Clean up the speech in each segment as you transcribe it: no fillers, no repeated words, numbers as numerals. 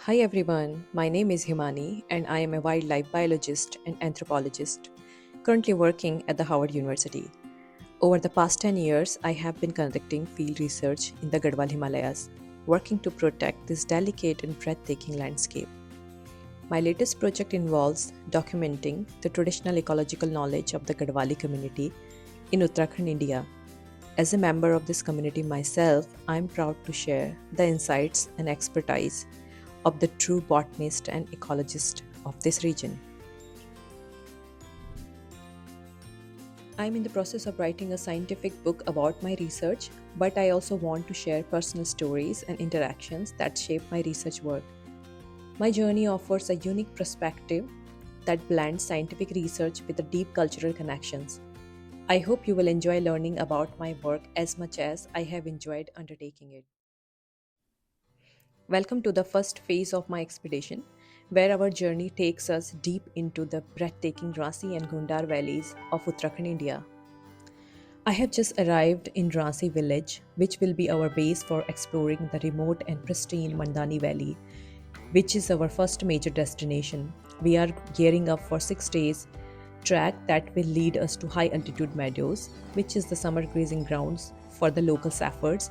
Hi everyone, my name is Himani and I am a wildlife biologist and anthropologist currently working at the Howard University. Over the past 10 years, I have been conducting field research in the Garhwal Himalayas, working to protect this delicate and breathtaking landscape. My latest project involves documenting the traditional ecological knowledge of the Garhwali community in Uttarakhand, India. As a member of this community myself, I am proud to share the insights and expertise of the true botanist and ecologist of this region. I am in the process of writing a scientific book about my research, but I also want to share personal stories and interactions that shape my research work. My journey offers a unique perspective that blends scientific research with the deep cultural connections. I hope you will enjoy learning about my work as much as I have enjoyed undertaking it. Welcome to the first phase of my expedition, where our journey takes us deep into the breathtaking Rasi and Gundar valleys of Uttarakhand, India. I have just arrived in Rasi village, which will be our base for exploring the remote and pristine Mandani Valley, which is our first major destination. We are gearing up for 6 days trek that will lead us to high altitude meadows, which is the summer grazing grounds for the local saffards,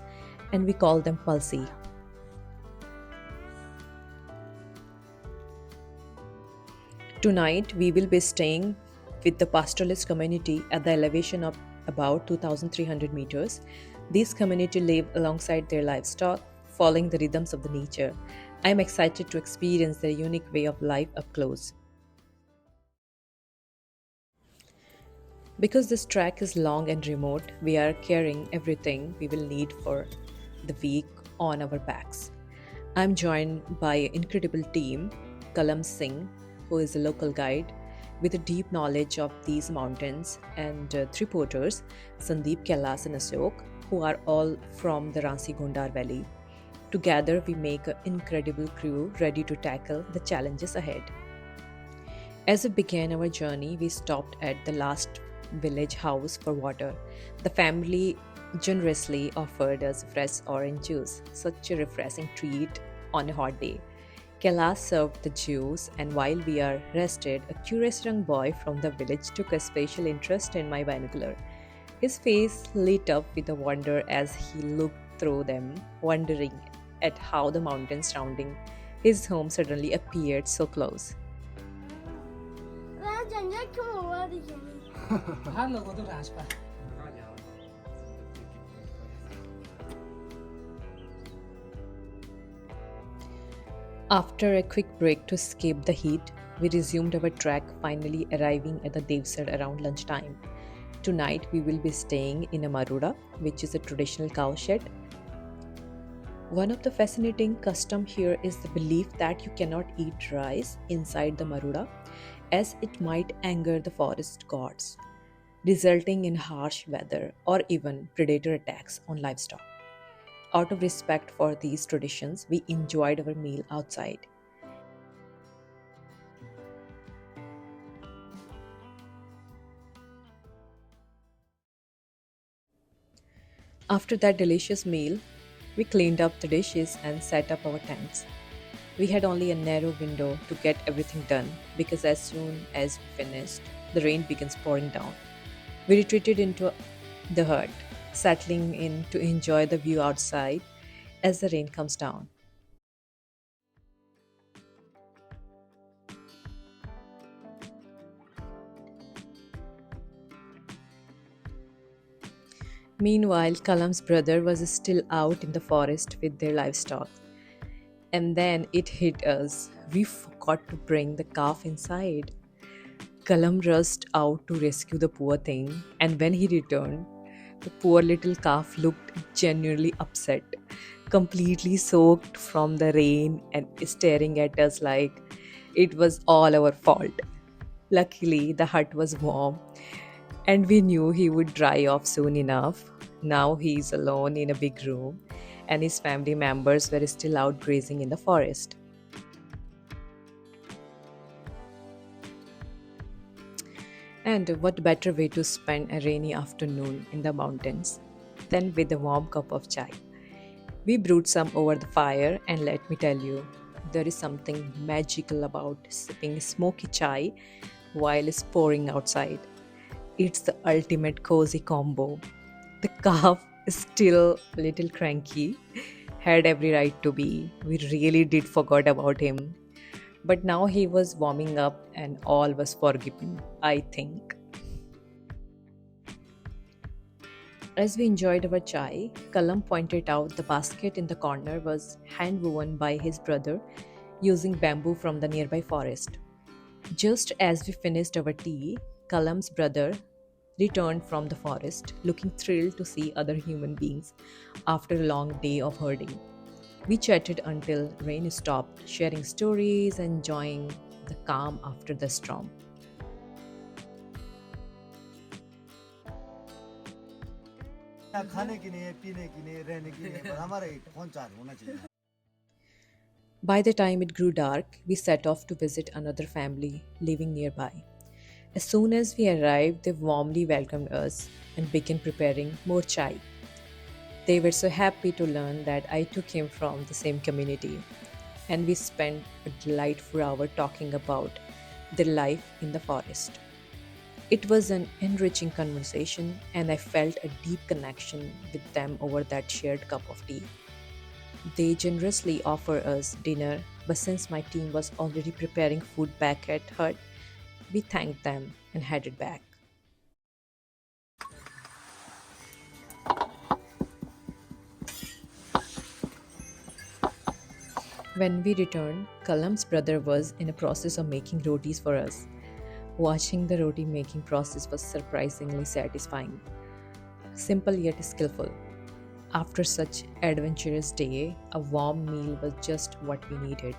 and we call them pulsi. Tonight, we will be staying with the pastoralist community at the elevation of about 2,300 meters. These community live alongside their livestock, following the rhythms of the nature. I am excited to experience their unique way of life up close. Because this trek is long and remote, we are carrying everything we will need for the week on our backs. I'm joined by an incredible team, Kalam Singh, who is a local guide with a deep knowledge of these mountains, and three porters, Sandeep, Kailas, and Ashok, who are all from the Ransi Gondar Valley. Together, we make an incredible crew ready to tackle the challenges ahead. As we began our journey, we stopped at the last village house for water. The family generously offered us fresh orange juice, such a refreshing treat on a hot day. Kailash served the juice, and while we are rested, a curious young boy from the village took a special interest in my binocular. His face lit up with a wonder as he looked through them, wondering at how the mountains surrounding his home suddenly appeared so close. After a quick break to escape the heat, we resumed our trek, finally arriving at the Devsar around lunchtime. Tonight, we will be staying in a maruda, which is a traditional cow shed. One of the fascinating customs here is the belief that you cannot eat rice inside the maruda, as it might anger the forest gods, resulting in harsh weather or even predator attacks on livestock. Out of respect for these traditions, we enjoyed our meal outside. After that delicious meal, we cleaned up the dishes and set up our tents. We had only a narrow window to get everything done because as soon as we finished, the rain begins pouring down. We retreated into the hut, settling in to enjoy the view outside as the rain comes down. Meanwhile, Kalam's brother was still out in the forest with their livestock. And then it hit us. We forgot to bring the calf inside. Kalam rushed out to rescue the poor thing, and when he returned, the poor little calf looked genuinely upset, completely soaked from the rain and staring at us like it was all our fault. Luckily, the hut was warm and we knew he would dry off soon enough. Now he's alone in a big room, and his family members were still out grazing in the forest. And what better way to spend a rainy afternoon in the mountains than with a warm cup of chai? We brewed some over the fire, and let me tell you, There is something magical about sipping smoky chai while it's pouring outside. It's the ultimate cozy combo. The calf is still a little cranky, had every right to be. We really did forget about him. But now he was warming up and all was forgiven, I think. As we enjoyed our chai, Kalam pointed out the basket in the corner was hand woven by his brother using bamboo from the nearby forest. Just as we finished our tea, Kalam's brother returned from the forest, looking thrilled to see other human beings after a long day of herding. We chatted until rain stopped, sharing stories and enjoying the calm after the storm. खाने के लिए पीने के लिए रहने के लिए पर हमारा एक फोन चार्ज होना चाहिए. By the time it grew dark, we set off to visit another family living nearby. As soon as we arrived, they warmly welcomed us and began preparing more chai. They were so happy to learn that I took him from the same community, and we spent a delightful hour talking about their life in the forest. It was an enriching conversation, and I felt a deep connection with them over that shared cup of tea. They generously offered us dinner, but since my team was already preparing food back at hut, we thanked them and headed back. When we returned, Kalam's brother was in a process of making rotis for us. Watching the roti making process was surprisingly satisfying. Simple yet skillful. After such adventurous day, a warm meal was just what we needed.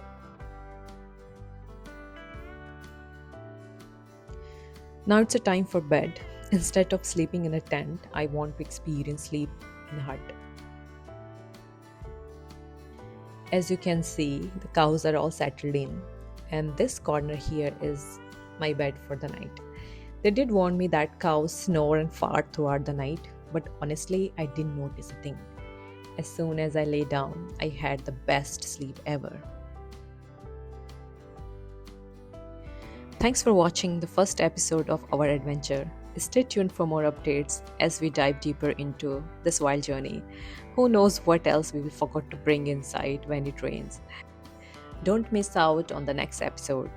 Now it's a time for bed. Instead of sleeping in a tent, I want to experience sleep in a hut. As you can see, the cows are all settled in, and this corner here is my bed for the night. They did warn me that cows snore and fart throughout the night, but honestly, I didn't notice a thing. As soon as I lay down, I had the best sleep ever. Thanks for watching the first episode of our adventure. Stay tuned for more updates as we dive deeper into this wild journey. Who knows what else we will forget to bring inside when it rains. Don't miss out on the next episode.